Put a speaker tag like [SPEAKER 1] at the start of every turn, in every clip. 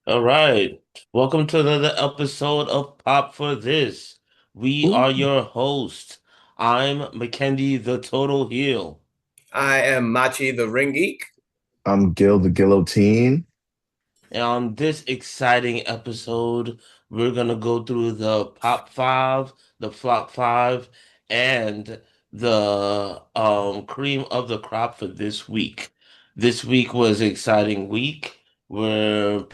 [SPEAKER 1] All right. Welcome to another episode of Pop for This. We
[SPEAKER 2] Ooh.
[SPEAKER 1] are your hosts. I'm Mackenzie, the Total Heel.
[SPEAKER 2] I am Machi the Ring Geek.
[SPEAKER 3] I'm Gil the Guillotine.
[SPEAKER 1] And on this exciting episode, we're gonna go through the Pop 5, the Flop 5, and the cream of the crop for this week. This week was an exciting week. We're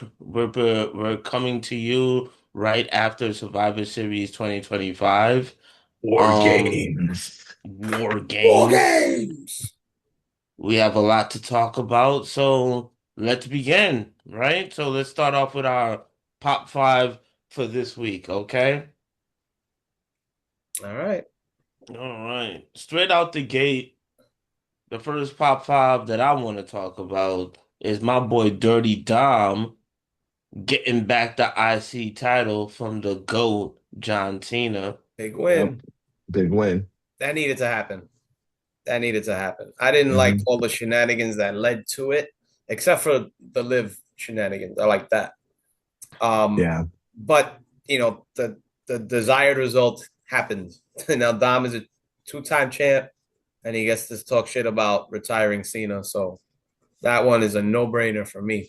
[SPEAKER 1] coming to you right after Survivor Series 2025.
[SPEAKER 3] War
[SPEAKER 1] Um,
[SPEAKER 3] games.
[SPEAKER 1] War
[SPEAKER 2] War
[SPEAKER 1] Games.
[SPEAKER 2] Games!
[SPEAKER 1] We have a lot to talk about, so let's begin, right? So let's start off with our Pop 5 for this week, okay?
[SPEAKER 2] All right.
[SPEAKER 1] All right. Straight out the gate, the first Pop 5 that I want to talk about is my boy Dirty Dom getting back the IC title from the GOAT, John Cena.
[SPEAKER 2] Big
[SPEAKER 3] Yep.
[SPEAKER 2] win.
[SPEAKER 3] Big win.
[SPEAKER 2] That needed to happen. That needed to happen. I didn't like
[SPEAKER 3] Hmm.
[SPEAKER 2] all the shenanigans that led to it, except for the live shenanigans. I like that. Um,
[SPEAKER 3] Yeah.
[SPEAKER 2] but the desired result happens. Now Dom is a two-time champ, and he gets to talk shit about retiring Cena. So that one is a no-brainer for me.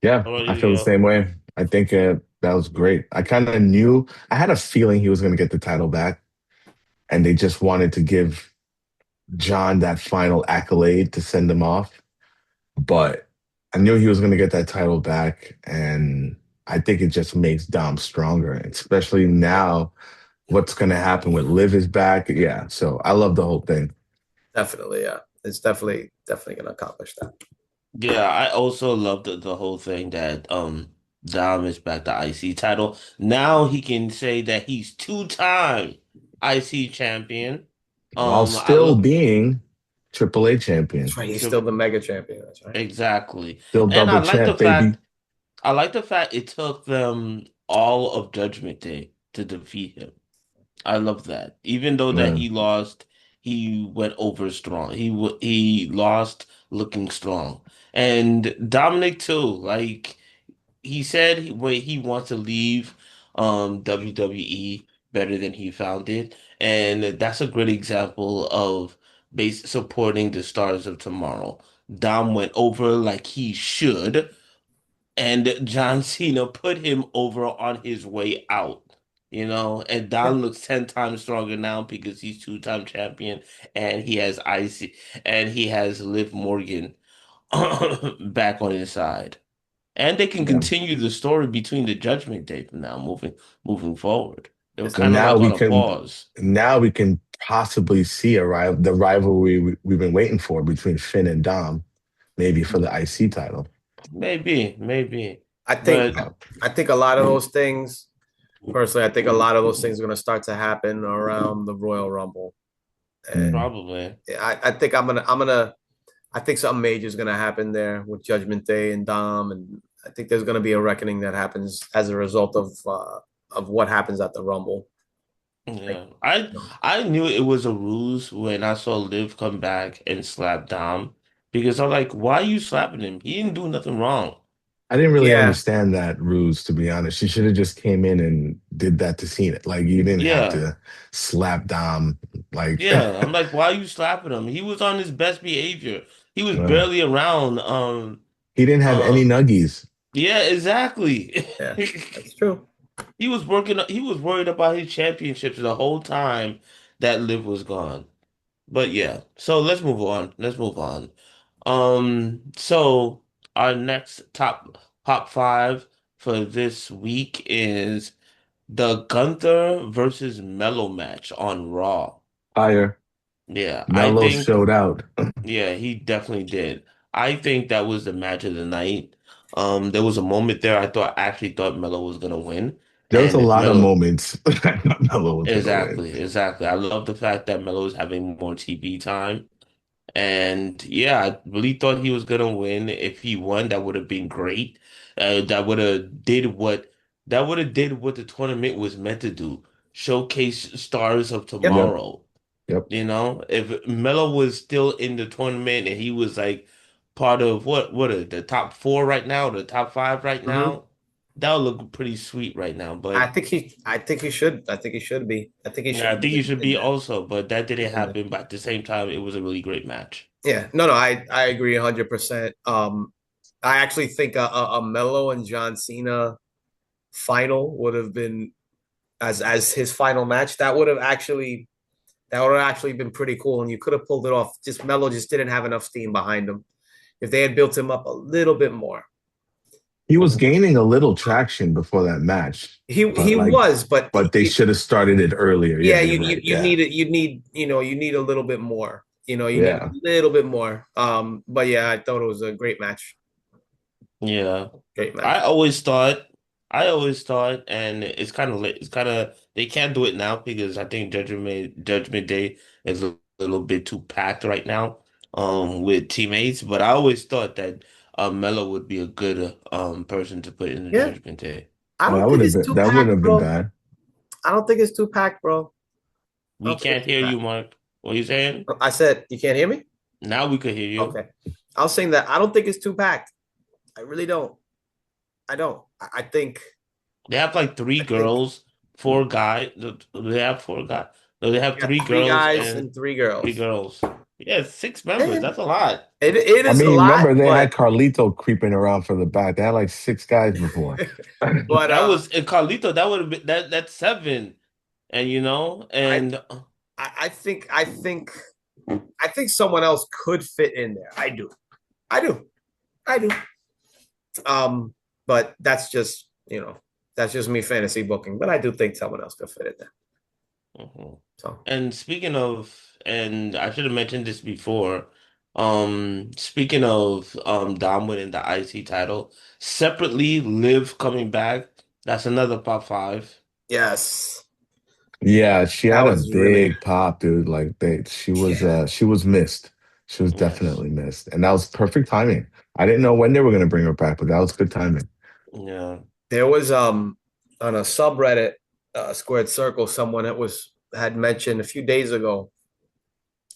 [SPEAKER 3] Yeah.
[SPEAKER 1] How about
[SPEAKER 3] I
[SPEAKER 1] you,
[SPEAKER 3] feel the
[SPEAKER 1] yo?
[SPEAKER 3] same way. I think that was great. I kind of knew, I had a feeling he was going to get the title back, and they just wanted to give John that final accolade to send him off. But I knew he was going to get that title back, and I think it just makes Dom stronger, especially now what's going to happen with Liv is back. Yeah. So I love the whole thing.
[SPEAKER 2] Definitely, yeah. It's definitely gonna accomplish that.
[SPEAKER 1] Yeah, I also love the whole thing that Dom is back to IC title. Now he can say that he's two-time IC champion.
[SPEAKER 3] While
[SPEAKER 1] I
[SPEAKER 3] still
[SPEAKER 1] look
[SPEAKER 3] being AAA
[SPEAKER 2] That's
[SPEAKER 3] champion.
[SPEAKER 2] right. He's
[SPEAKER 1] trip
[SPEAKER 2] still the mega champion. That's right.
[SPEAKER 1] exactly.
[SPEAKER 3] Still
[SPEAKER 1] And
[SPEAKER 3] double champ, baby.
[SPEAKER 1] I like the fact it took them all of Judgment Day to defeat him. I love that. Even though that
[SPEAKER 3] Yeah.
[SPEAKER 1] he lost, he went over strong. He lost looking strong. And Dominic too, like he said he wants to leave WWE better than he found it. And that's a great example of base supporting the stars of tomorrow. Dom went over like he should, and John Cena put him over on his way out. And
[SPEAKER 2] Yeah.
[SPEAKER 1] Don looks 10 times stronger now because he's two-time champion and he has IC and he has Liv Morgan back on his side. And they can
[SPEAKER 3] Yeah.
[SPEAKER 1] continue the story between the Judgment Day from now moving forward. They were
[SPEAKER 2] It's
[SPEAKER 3] So
[SPEAKER 1] kind of
[SPEAKER 3] now
[SPEAKER 1] like on
[SPEAKER 3] we
[SPEAKER 1] a
[SPEAKER 3] can
[SPEAKER 1] pause.
[SPEAKER 3] possibly see the rivalry we've been waiting for between Finn and Dom, maybe for the IC title.
[SPEAKER 1] Maybe.
[SPEAKER 2] I think
[SPEAKER 1] But
[SPEAKER 2] I think a lot of those things, personally, I think a lot of those things are going to start to happen around the Royal Rumble, and
[SPEAKER 3] Mm.
[SPEAKER 1] probably.
[SPEAKER 2] I think I think something major is going to happen there with Judgment Day and Dom, and I think there's going to be a reckoning that happens as a result of what happens at the Rumble. Like,
[SPEAKER 1] Yeah, I knew it was a ruse when I saw Liv come back and slap Dom because I'm like, why are you slapping him? He didn't do nothing wrong.
[SPEAKER 3] I didn't really
[SPEAKER 2] yeah,
[SPEAKER 3] understand that ruse, to be honest. She should have just came in and did that to Cena. Like you didn't have
[SPEAKER 1] Yeah,
[SPEAKER 3] to slap Dom. Like
[SPEAKER 1] yeah. I'm like, why are you slapping him? He was on his best behavior. He was
[SPEAKER 3] uh,
[SPEAKER 1] barely around.
[SPEAKER 3] he didn't have any
[SPEAKER 1] Um.
[SPEAKER 3] nuggies.
[SPEAKER 1] Yeah, exactly.
[SPEAKER 2] yeah, that's true.
[SPEAKER 1] He was worried about his championships the whole time that Liv was gone. But yeah, so let's move on. Let's move on. So our next top five for this week is the Gunther versus Mello match on Raw.
[SPEAKER 3] Fire.
[SPEAKER 1] Yeah, I
[SPEAKER 3] Mello
[SPEAKER 1] think
[SPEAKER 3] showed out.
[SPEAKER 1] yeah, he definitely did. I think that was the match of the night. There was a moment there I actually thought Mello was gonna win,
[SPEAKER 3] There was a
[SPEAKER 1] and
[SPEAKER 3] lot of
[SPEAKER 1] Mello
[SPEAKER 3] moments that Mello was gonna win.
[SPEAKER 1] exactly. I love the fact that Mello is having more TV time. And yeah, I really thought he was gonna win. If he won, that would have been great. That would have did what the tournament was meant to do. Showcase stars of
[SPEAKER 2] Yep.
[SPEAKER 3] Yep.
[SPEAKER 1] tomorrow.
[SPEAKER 3] Yep.
[SPEAKER 1] If Melo was still in the tournament and he was like part of what are the top four right now, the top five right
[SPEAKER 2] Hmm.
[SPEAKER 1] now, that would look pretty sweet right now.
[SPEAKER 2] I
[SPEAKER 1] But
[SPEAKER 2] think he, I think he should. I think he should be. I think he should
[SPEAKER 1] yeah, I
[SPEAKER 2] be
[SPEAKER 1] think you should
[SPEAKER 2] in
[SPEAKER 1] be
[SPEAKER 2] there.
[SPEAKER 1] also, but that didn't
[SPEAKER 2] In there.
[SPEAKER 1] happen. But at the same time, it was a really great match.
[SPEAKER 2] Yeah, no, I agree 100%. I actually think a Melo and John Cena final would have been as his final match. That would have actually been pretty cool, and you could have pulled it off. Just Melo just didn't have enough steam behind him. If they had built him up a little bit more,
[SPEAKER 3] He was
[SPEAKER 1] Mhm.
[SPEAKER 3] gaining a little traction before that match,
[SPEAKER 2] he
[SPEAKER 3] but like,
[SPEAKER 2] was, but
[SPEAKER 3] but they should have started it earlier. Yeah,
[SPEAKER 2] yeah,
[SPEAKER 3] you're right.
[SPEAKER 2] you
[SPEAKER 3] Yeah,
[SPEAKER 2] need it. You need a little bit more. You need a
[SPEAKER 3] yeah.
[SPEAKER 2] little bit more. But yeah, I thought it was a great match.
[SPEAKER 1] Yeah.
[SPEAKER 2] Great match.
[SPEAKER 1] I always thought, I always thought, and it's kind of late. It's kind of they can't do it now because I think Judgment Day is a little bit too packed right now, with teammates. But I always thought that Melo would be a good person to put in the
[SPEAKER 2] Yeah,
[SPEAKER 1] Judgment Day.
[SPEAKER 2] I
[SPEAKER 3] Oh,
[SPEAKER 2] don't
[SPEAKER 3] that
[SPEAKER 2] think
[SPEAKER 3] would have
[SPEAKER 2] it's
[SPEAKER 3] been
[SPEAKER 2] too
[SPEAKER 3] that wouldn't
[SPEAKER 2] packed,
[SPEAKER 3] have been
[SPEAKER 2] bro.
[SPEAKER 3] bad.
[SPEAKER 2] I don't think it's too packed, bro. I
[SPEAKER 1] We
[SPEAKER 2] don't think
[SPEAKER 1] can't
[SPEAKER 2] it's too
[SPEAKER 1] hear you,
[SPEAKER 2] packed.
[SPEAKER 1] Mark. What are you saying?
[SPEAKER 2] I said you can't hear me.
[SPEAKER 1] Now we could hear you.
[SPEAKER 2] Okay, I was saying that I don't think it's too packed. I really don't. I don't.
[SPEAKER 1] They have like three
[SPEAKER 2] I think
[SPEAKER 1] girls, four guys. They have four guys. No, they have
[SPEAKER 2] you got
[SPEAKER 1] three
[SPEAKER 2] three
[SPEAKER 1] girls
[SPEAKER 2] guys
[SPEAKER 1] and
[SPEAKER 2] and three
[SPEAKER 1] three
[SPEAKER 2] girls.
[SPEAKER 1] girls. Yeah, six members.
[SPEAKER 2] Yeah,
[SPEAKER 1] That's a lot.
[SPEAKER 2] it
[SPEAKER 3] I
[SPEAKER 2] is a
[SPEAKER 3] mean,
[SPEAKER 2] lot,
[SPEAKER 3] remember they
[SPEAKER 2] but
[SPEAKER 3] had Carlito creeping around from the back. They had like six guys before.
[SPEAKER 2] but
[SPEAKER 1] That was and Carlito. That would have been that's seven. And
[SPEAKER 2] I
[SPEAKER 1] and
[SPEAKER 2] I think someone else could fit in there. I do, I do. Um, but that's just me fantasy booking. But I do think someone else could fit in there.
[SPEAKER 1] Mhm.
[SPEAKER 2] So
[SPEAKER 1] And speaking of, and I should have mentioned this before. Speaking of Dom winning the IC title, separately, Liv coming back. That's another pop five.
[SPEAKER 2] yes,
[SPEAKER 3] Yeah, she
[SPEAKER 2] that
[SPEAKER 3] had a
[SPEAKER 2] was really
[SPEAKER 3] big pop, dude. Like
[SPEAKER 2] yeah.
[SPEAKER 3] she was missed. She was
[SPEAKER 1] Yes.
[SPEAKER 3] definitely missed. And that was perfect timing. I didn't know when they were gonna bring her back, but that was good timing.
[SPEAKER 1] Yeah.
[SPEAKER 2] There was on a subreddit, Squared Circle, someone that was had mentioned a few days ago,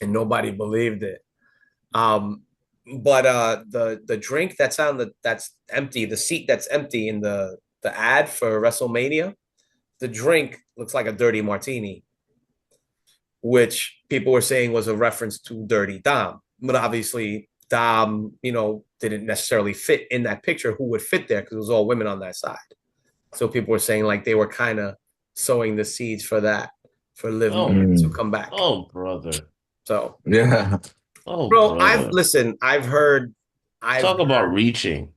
[SPEAKER 2] and nobody believed it. Um, but the drink that's empty, the seat that's empty in the ad for WrestleMania, the drink looks like a dirty martini, which people were saying was a reference to Dirty Dom. But obviously, Dom, didn't necessarily fit in that picture. Who would fit there? Because it was all women on that side. So people were saying like they were kind of sowing the seeds for that, for Liv
[SPEAKER 1] Oh,
[SPEAKER 2] Morgan to
[SPEAKER 3] Mm,
[SPEAKER 2] come back.
[SPEAKER 1] oh, brother.
[SPEAKER 2] So,
[SPEAKER 3] yeah.
[SPEAKER 1] Oh,
[SPEAKER 2] bro, I've
[SPEAKER 1] brother.
[SPEAKER 2] listen. I've
[SPEAKER 1] Talk about
[SPEAKER 2] heard,
[SPEAKER 1] reaching.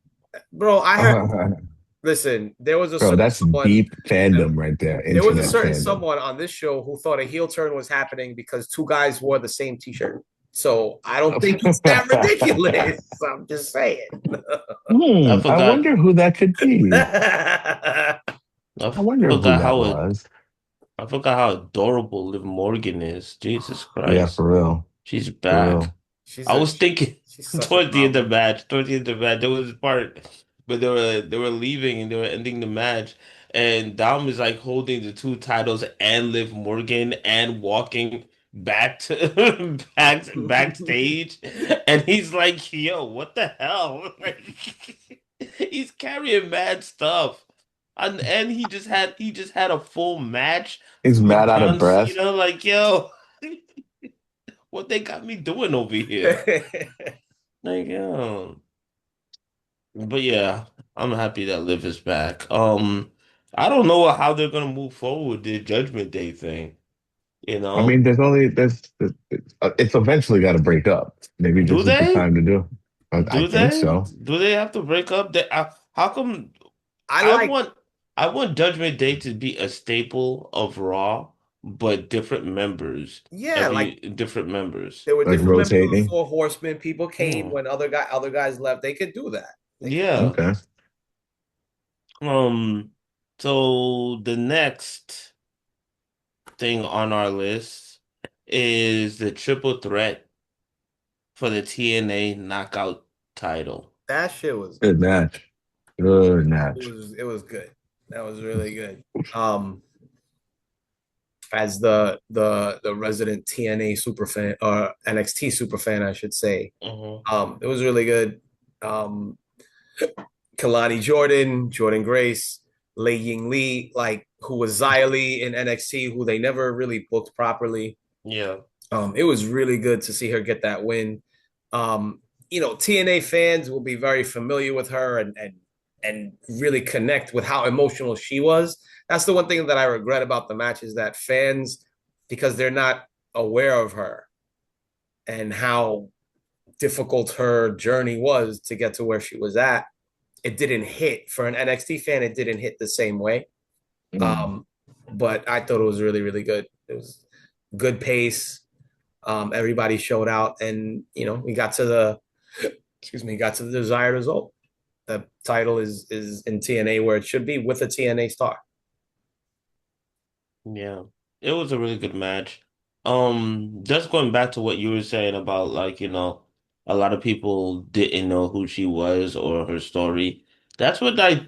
[SPEAKER 2] bro. I heard. Listen, there was a
[SPEAKER 3] Bro,
[SPEAKER 2] certain
[SPEAKER 3] that's
[SPEAKER 2] someone.
[SPEAKER 3] deep fandom right there,
[SPEAKER 2] There was a
[SPEAKER 3] internet
[SPEAKER 2] certain
[SPEAKER 3] fandom.
[SPEAKER 2] someone on this show who thought a heel turn was happening because two guys wore the same T-shirt. So I don't think it's that ridiculous. I'm just saying.
[SPEAKER 1] I
[SPEAKER 3] I
[SPEAKER 1] forgot.
[SPEAKER 3] wonder who that could be.
[SPEAKER 1] I
[SPEAKER 3] I wonder who
[SPEAKER 1] forgot
[SPEAKER 3] that
[SPEAKER 1] how
[SPEAKER 3] was.
[SPEAKER 1] I forgot how adorable Liv Morgan is. Jesus
[SPEAKER 3] Yeah,
[SPEAKER 1] Christ.
[SPEAKER 3] for real.
[SPEAKER 1] She's
[SPEAKER 3] For
[SPEAKER 1] back.
[SPEAKER 3] real.
[SPEAKER 2] she's
[SPEAKER 1] I
[SPEAKER 2] a
[SPEAKER 1] was thinking
[SPEAKER 2] she's such a
[SPEAKER 1] towards the end of the
[SPEAKER 2] problem.
[SPEAKER 1] match, towards the end of the match, there was a part, but they were leaving and they were ending the match, and Dom is like holding the two titles and Liv Morgan and walking back to backstage, and he's like, "Yo, what the hell?" Like, he's carrying mad stuff, and he just had a full match
[SPEAKER 3] He's
[SPEAKER 1] with
[SPEAKER 3] mad out of
[SPEAKER 1] John
[SPEAKER 3] breath.
[SPEAKER 1] Cena. Like, yo, what they got me doing over here? Like, yo. But yeah, I'm happy that Liv is back. I don't know how they're gonna move forward with the Judgment Day thing. You
[SPEAKER 3] I mean,
[SPEAKER 1] know,
[SPEAKER 3] it's eventually got to break up. Maybe
[SPEAKER 1] do
[SPEAKER 3] this is the
[SPEAKER 1] they?
[SPEAKER 3] time to do. I
[SPEAKER 1] Do
[SPEAKER 3] think
[SPEAKER 1] they?
[SPEAKER 3] so.
[SPEAKER 1] Do they have to break up? How come?
[SPEAKER 2] I
[SPEAKER 1] I
[SPEAKER 2] like
[SPEAKER 1] want I want Judgment Day to be a staple of Raw, but different members,
[SPEAKER 2] yeah,
[SPEAKER 1] every
[SPEAKER 2] like
[SPEAKER 1] different members.
[SPEAKER 2] there were
[SPEAKER 3] Like
[SPEAKER 2] different members of the
[SPEAKER 3] rotating.
[SPEAKER 2] Four Horsemen. People came
[SPEAKER 1] Hmm.
[SPEAKER 2] when other guys left. They could do that. They could do
[SPEAKER 1] Yeah.
[SPEAKER 3] Okay.
[SPEAKER 1] Um. So the next thing on our list is the triple threat for the TNA knockout title.
[SPEAKER 2] that. Shit was
[SPEAKER 3] Good match. Good match.
[SPEAKER 2] it was good. That was really good. Um, as the resident TNA super fan or NXT super fan, I should say.
[SPEAKER 1] Hmm.
[SPEAKER 2] It was really good. Um, Kalani Jordan, Jordan Grace, Lei Ying Lee, like who was Xia Li in NXT, who they never really booked properly.
[SPEAKER 1] Yeah.
[SPEAKER 2] It was really good to see her get that win. TNA fans will be very familiar with her and really connect with how emotional she was. That's the one thing that I regret about the match is that fans, because they're not aware of her and how difficult her journey was to get to where she was at, it didn't hit for an NXT fan. It didn't hit the same way.
[SPEAKER 3] Mm.
[SPEAKER 2] Um, but I thought it was really, really good. It was good pace. Everybody showed out, and we got to the got to the desired result. The title is in TNA where it should be with a TNA star.
[SPEAKER 1] Yeah. It was a really good match. Just going back to what you were saying about like, a lot of people didn't know who she was or her story. That's what I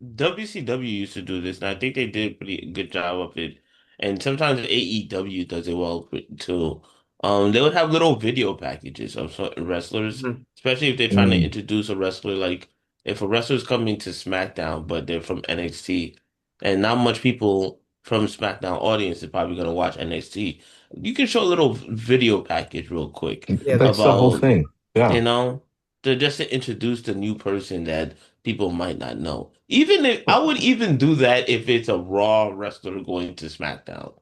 [SPEAKER 1] WCW used to do this, and I think they did a pretty good job of it. And sometimes AEW does it well too. They would have little video packages of certain wrestlers,
[SPEAKER 2] Mhm.
[SPEAKER 1] especially if they're trying to
[SPEAKER 3] Mm.
[SPEAKER 1] introduce a wrestler. Like if a wrestler's coming to SmackDown, but they're from NXT, and not much people from SmackDown audience is probably gonna watch NXT. You can show a little video package real quick
[SPEAKER 2] Yeah,
[SPEAKER 3] That's the whole
[SPEAKER 1] about,
[SPEAKER 3] thing. Yeah.
[SPEAKER 1] you know, to just to introduce the new person that people might not know. Even if I would even do that if it's a Raw wrestler going to SmackDown,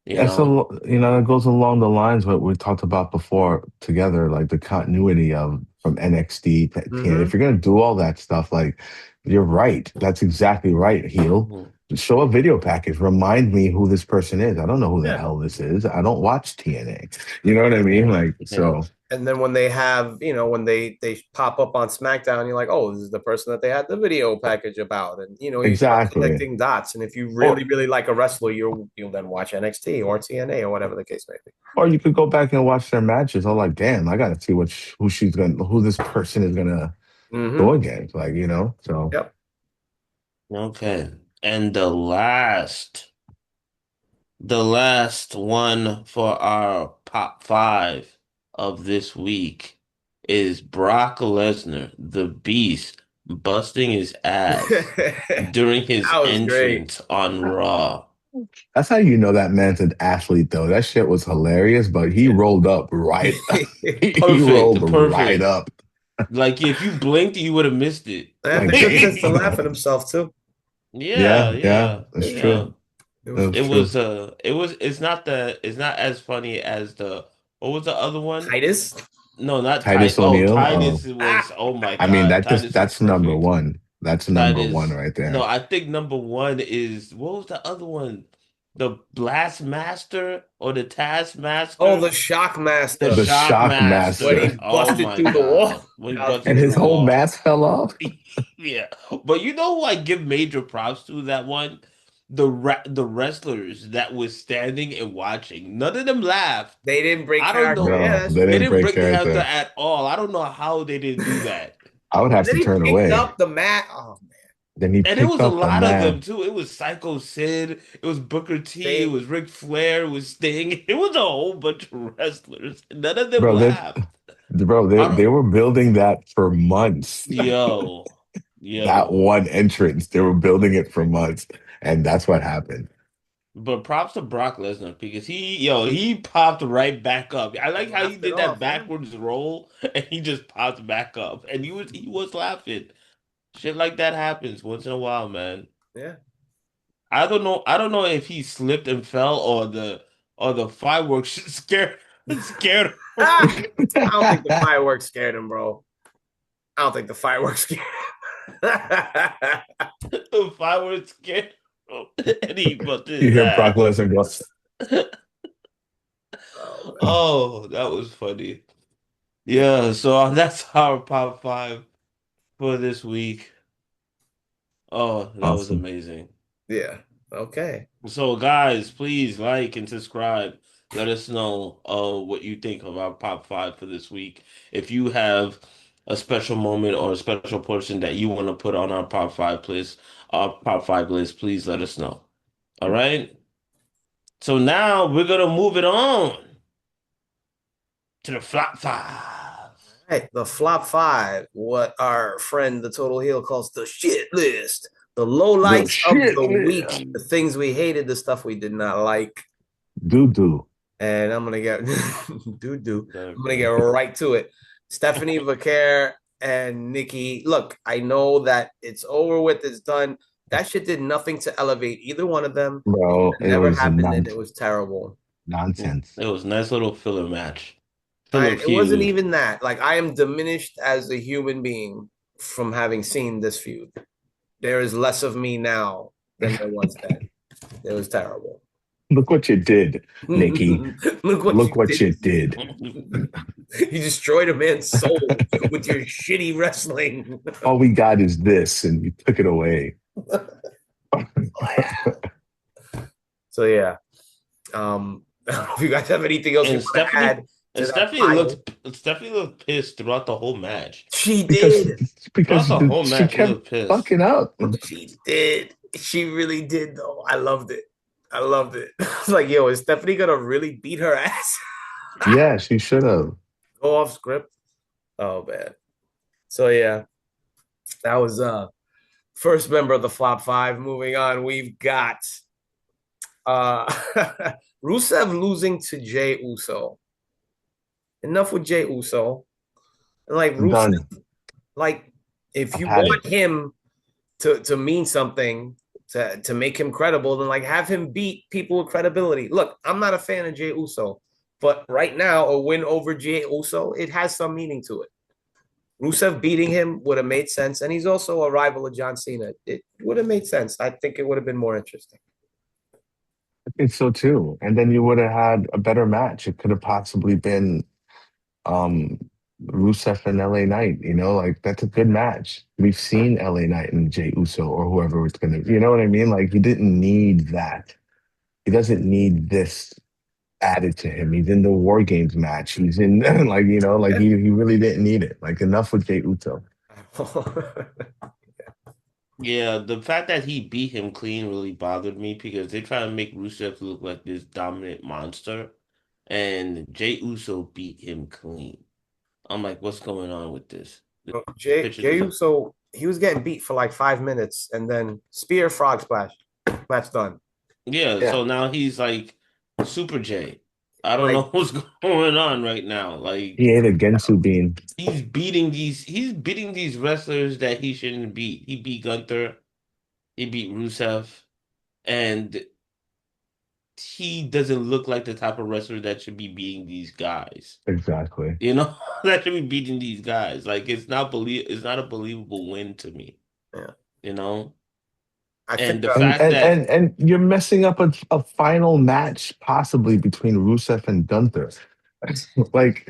[SPEAKER 1] you
[SPEAKER 3] That's
[SPEAKER 1] know?
[SPEAKER 3] it goes along the lines what we talked about before together, like the continuity of from NXT to TNA. If
[SPEAKER 2] hmm
[SPEAKER 3] you're gonna do all that stuff, like you're right. That's exactly right, heel.
[SPEAKER 1] Mhm.
[SPEAKER 3] Show a video package. Remind me who this person is. I don't know who the
[SPEAKER 2] Yeah.
[SPEAKER 3] hell this is. I don't watch TNA. You know what I mean? Like,
[SPEAKER 1] Yeah.
[SPEAKER 3] so
[SPEAKER 2] And then when they have, when they pop up on SmackDown, you're like, oh, this is the person that they had the video package about, and you start
[SPEAKER 3] exactly.
[SPEAKER 2] connecting dots. And if you really,
[SPEAKER 3] Or
[SPEAKER 2] really like a wrestler, you'll then watch NXT or TNA or whatever the case may be.
[SPEAKER 3] or you could go back and watch their matches. I'm like, damn, I gotta see who this person is gonna go
[SPEAKER 2] hmm
[SPEAKER 3] against. Like, so
[SPEAKER 2] Yep.
[SPEAKER 1] Okay. And the last one for our pop five of this week is Brock Lesnar, the Beast, busting his ass
[SPEAKER 2] that
[SPEAKER 1] during his
[SPEAKER 2] was great.
[SPEAKER 1] entrance on Raw.
[SPEAKER 3] that's how you know that man's an athlete, though. That shit was hilarious, but he
[SPEAKER 2] Yeah.
[SPEAKER 3] rolled up right. He rolled
[SPEAKER 1] Perfect,
[SPEAKER 3] right
[SPEAKER 1] perfect.
[SPEAKER 3] up.
[SPEAKER 1] Like if you blinked, you would have missed it.
[SPEAKER 2] I had the
[SPEAKER 3] Like,
[SPEAKER 2] good sense to laugh at
[SPEAKER 3] damn.
[SPEAKER 2] himself too.
[SPEAKER 1] Yeah,
[SPEAKER 3] Yeah, yeah,
[SPEAKER 1] yeah,
[SPEAKER 3] that's
[SPEAKER 2] It,
[SPEAKER 1] yeah.
[SPEAKER 3] true.
[SPEAKER 2] it was
[SPEAKER 3] That's
[SPEAKER 1] It
[SPEAKER 2] funny.
[SPEAKER 3] true.
[SPEAKER 1] was it's not as funny as the what was the other one?
[SPEAKER 2] Titus.
[SPEAKER 1] No, not
[SPEAKER 3] Titus
[SPEAKER 1] Titus. Oh,
[SPEAKER 3] O'Neil.
[SPEAKER 1] Titus
[SPEAKER 2] Ah,
[SPEAKER 1] was, oh my
[SPEAKER 3] I mean,
[SPEAKER 1] God, Titus was
[SPEAKER 3] that's number
[SPEAKER 1] perfect.
[SPEAKER 3] one. That's number one
[SPEAKER 1] Titus,
[SPEAKER 3] right
[SPEAKER 1] no,
[SPEAKER 3] there.
[SPEAKER 1] I think number one is what was the other one? The Blast Master or the
[SPEAKER 2] oh,
[SPEAKER 1] Taskmaster?
[SPEAKER 2] the
[SPEAKER 1] The
[SPEAKER 2] Shockmaster
[SPEAKER 3] The
[SPEAKER 1] Shock
[SPEAKER 3] Shock
[SPEAKER 2] when
[SPEAKER 1] Master.
[SPEAKER 2] he
[SPEAKER 3] Master.
[SPEAKER 1] Oh
[SPEAKER 2] busted
[SPEAKER 1] my
[SPEAKER 2] through the wall.
[SPEAKER 1] God. When he
[SPEAKER 2] That was
[SPEAKER 1] busted
[SPEAKER 3] And
[SPEAKER 1] through
[SPEAKER 3] his
[SPEAKER 1] the
[SPEAKER 2] fantastic.
[SPEAKER 3] whole
[SPEAKER 1] wall.
[SPEAKER 3] mask fell off.
[SPEAKER 1] Yeah. But you know who I give major props to that one? The wrestlers that was standing and watching. None of them laughed.
[SPEAKER 2] They didn't break
[SPEAKER 1] I don't
[SPEAKER 2] character.
[SPEAKER 1] know.
[SPEAKER 2] Yeah,
[SPEAKER 3] No,
[SPEAKER 2] that's
[SPEAKER 3] they
[SPEAKER 1] They
[SPEAKER 2] true.
[SPEAKER 3] didn't
[SPEAKER 1] didn't
[SPEAKER 3] break
[SPEAKER 1] break character
[SPEAKER 3] character.
[SPEAKER 1] at all. I don't know how they didn't do that.
[SPEAKER 3] I would have
[SPEAKER 2] And then
[SPEAKER 3] to
[SPEAKER 2] he
[SPEAKER 3] turn
[SPEAKER 2] picked
[SPEAKER 3] away.
[SPEAKER 2] up the mat. Oh man,
[SPEAKER 3] Then he
[SPEAKER 1] And it
[SPEAKER 3] picked
[SPEAKER 1] was a
[SPEAKER 3] up the
[SPEAKER 1] lot of them
[SPEAKER 3] man.
[SPEAKER 1] too. It was Psycho Sid, it was Booker T, it
[SPEAKER 2] Sting.
[SPEAKER 1] was Ric Flair, it was Sting. It was a whole bunch of wrestlers. None of them
[SPEAKER 3] Bro,
[SPEAKER 1] laughed.
[SPEAKER 3] they
[SPEAKER 1] I don't,
[SPEAKER 3] were building that for months.
[SPEAKER 1] yo,
[SPEAKER 3] That
[SPEAKER 1] yo.
[SPEAKER 3] one entrance, they were building it for months, and that's what happened.
[SPEAKER 1] But props to Brock Lesnar because he popped right back up. I
[SPEAKER 2] He
[SPEAKER 1] like how he
[SPEAKER 2] laughed it
[SPEAKER 1] did that
[SPEAKER 2] off. Yeah,
[SPEAKER 1] backwards roll and he just popped back up. And he was laughing. Shit like that happens once in a while, man.
[SPEAKER 2] yeah.
[SPEAKER 1] I don't know if he slipped and fell or the fireworks scared him.
[SPEAKER 2] Ah, I don't think the fireworks scared him, bro. I don't think the fireworks scared him.
[SPEAKER 1] The fireworks scared him. And he busted
[SPEAKER 3] You
[SPEAKER 1] his
[SPEAKER 3] hear Brock
[SPEAKER 1] ass.
[SPEAKER 3] Lesnar go,
[SPEAKER 2] Oh man.
[SPEAKER 1] Oh, that was funny. Yeah, so that's our pop five for this week. Oh, that was
[SPEAKER 3] awesome.
[SPEAKER 1] amazing.
[SPEAKER 2] Yeah. Okay.
[SPEAKER 1] So, guys, please like and subscribe. Let us know what you think of our pop five for this week. If you have a special moment or a special person that you want to put on our pop five list, please let us know. All right? So now we're gonna move it on to the flop five.
[SPEAKER 2] Right, the flop five, what our friend the Total Heel calls the shit list, the low
[SPEAKER 3] The
[SPEAKER 2] lights of
[SPEAKER 3] shit
[SPEAKER 2] the week,
[SPEAKER 3] list.
[SPEAKER 2] the things we hated, the stuff we did not like.
[SPEAKER 3] Doo doo.
[SPEAKER 2] And I'm gonna get do. I'm gonna get
[SPEAKER 1] Okay.
[SPEAKER 2] right to it. Stephanie Vaquer and Nikki. Look, I know that it's over with, it's done. That shit did nothing to elevate either one of them. It should
[SPEAKER 3] Bro,
[SPEAKER 2] have
[SPEAKER 3] it
[SPEAKER 2] never
[SPEAKER 3] was
[SPEAKER 2] happened, and it was terrible.
[SPEAKER 3] nonsense.
[SPEAKER 1] It was a nice little filler match. Filler
[SPEAKER 2] It wasn't
[SPEAKER 1] feud.
[SPEAKER 2] even that. Like, I am diminished as a human being from having seen this feud. There is less of me now than there was then. It was terrible.
[SPEAKER 3] Look what you did, Nikki.
[SPEAKER 2] Look what
[SPEAKER 3] Look
[SPEAKER 2] you
[SPEAKER 3] what
[SPEAKER 2] did.
[SPEAKER 3] you did.
[SPEAKER 2] You destroyed a man's soul with your shitty wrestling.
[SPEAKER 3] All we got is this, and you took it away.
[SPEAKER 2] So yeah. If you guys have anything else you
[SPEAKER 1] And
[SPEAKER 2] want to add to that pile,
[SPEAKER 1] Stephanie looked pissed throughout the whole match.
[SPEAKER 2] she
[SPEAKER 3] because
[SPEAKER 2] did.
[SPEAKER 1] Throughout the whole
[SPEAKER 3] she
[SPEAKER 1] match, she
[SPEAKER 3] kept
[SPEAKER 1] looked pissed.
[SPEAKER 3] fucking up.
[SPEAKER 2] She did. She really did, though. I loved it. I loved it. It's like, yo, is Stephanie gonna really beat her ass?
[SPEAKER 3] Yeah, she should have.
[SPEAKER 2] Go off script. Oh man. So yeah, that was first member of the flop five. Moving on, we've got uh Rusev losing to Jay Uso. Enough with Jay Uso. And like
[SPEAKER 3] I'm
[SPEAKER 2] Rusev,
[SPEAKER 3] done.
[SPEAKER 2] like if
[SPEAKER 3] I've
[SPEAKER 2] you
[SPEAKER 3] had it.
[SPEAKER 2] want him to mean something, to make him credible, then like have him beat people with credibility. Look, I'm not a fan of Jay Uso, but right now a win over Jay Uso, it has some meaning to it. Rusev beating him would have made sense, and he's also a rival of John Cena. It would have made sense. I think it would have been more interesting.
[SPEAKER 3] I think so too. And then you would have had a better match. It could have possibly been um Rusev and LA Knight, like that's a good match. We've seen LA Knight and Jay Uso or whoever it's gonna, you know what I mean? Like he didn't need that. He doesn't need this added to him. He's in the War Games match. He's in like, like
[SPEAKER 2] Yeah.
[SPEAKER 3] he really didn't need it. Like enough with Jay Uso.
[SPEAKER 1] Yeah, the fact that he beat him clean really bothered me because they try to make Rusev look like this dominant monster, and Jay Uso beat him clean. I'm like, what's going on with this? This picture
[SPEAKER 2] Jey
[SPEAKER 1] doesn't.
[SPEAKER 2] Uso, he was getting beat for like 5 minutes, and then spear frog splash, match done.
[SPEAKER 1] Yeah,
[SPEAKER 3] Yeah.
[SPEAKER 1] so now he's like Super J. I don't know
[SPEAKER 2] Like
[SPEAKER 1] what's going on right now.
[SPEAKER 3] He
[SPEAKER 1] Like
[SPEAKER 3] ate a Gensu bean.
[SPEAKER 1] he's beating these wrestlers that he shouldn't beat. He beat Gunther, he beat Rusev, and he doesn't look like the type of wrestler that should be beating these guys.
[SPEAKER 3] Exactly.
[SPEAKER 1] You know, that should be beating these guys. Like it's not a believable win to me,
[SPEAKER 2] yeah,
[SPEAKER 1] you know?
[SPEAKER 2] I think
[SPEAKER 1] And the
[SPEAKER 3] And
[SPEAKER 1] fact
[SPEAKER 3] and
[SPEAKER 1] that
[SPEAKER 3] and, and you're messing up a final match possibly between Rusev and Gunther. Like